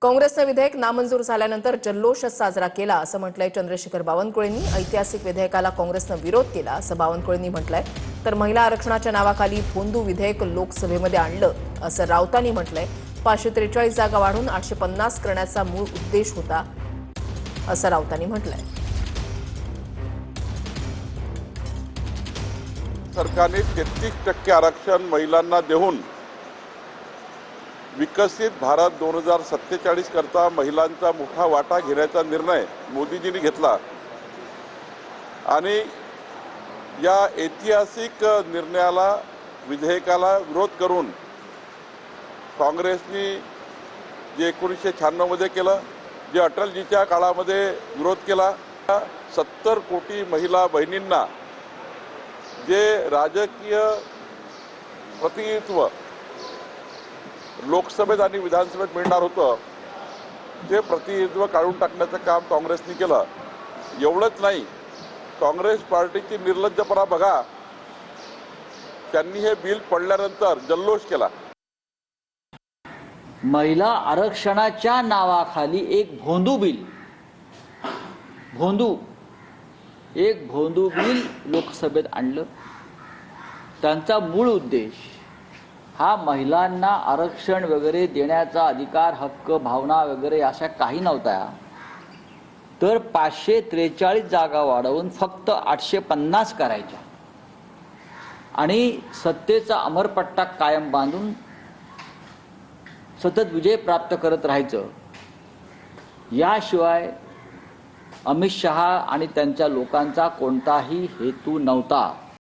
काँग्रेसने विधेयक नामंजूर झाल्यानंतर जल्लोष साजरा केला असं म्हटलंय चंद्रशेखर बावनकुळेंनी। ऐतिहासिक विधेयकाला काँग्रेसने विरोध केला असं बावनकुळेंनी म्हटलंय। तर महिला आरक्षणाच्या नावाखाली भोंदू विधेयक लोकसभेमध्ये आणलं असं राऊतांनी म्हटलंय। 543 जागा वाढून 850 करण्याचा मूळ उद्देश होता असं राऊतांनी म्हटलंय। सरकारने 33% आरक्षण महिलांना देऊन विकसित भारत 2047 करता महिलांचा मोठा वाटा घेण्याचा निर्णय मोदीजींनी घेतला आणि या ऐतिहासिक निर्णयाला विधेयकाला विरोध करून काँग्रेसने जे 1996 मध्ये केलं, जे अटलजीच्या काळामध्ये विरोध केला, 70 कोटी महिला बहिणींना जे राजकीय प्रतिनिधित्व लोकसभेत आणि विधानसभेत मिळणार होतं ते प्रतिनिधित्व काढून टाकण्याचं काम काँग्रेसने केलं। एवढंच नाही, काँग्रेस पार्टीची निर्लज्जपणा बघा, त्यांनी हे बिल पडल्यानंतर जल्लोष केला। महिला आरक्षणाच्या नावाखाली एक भोंदू बिल लोकसभेत आणलं। त्यांचा मूळ उद्देश हा महिलांना आरक्षण वगैरे देण्याचा अधिकार, हक्क, भावना वगैरे अशा काही नव्हत्या, तर 543 जागा वाढवून फक्त 850 करायच्या आणि सत्तेचा अमरपट्टा कायम बांधून सतत विजय प्राप्त करत राहायचं। याशिवाय अमित शहा आणि त्यांच्या लोकांचा कोणताही हेतू नव्हता।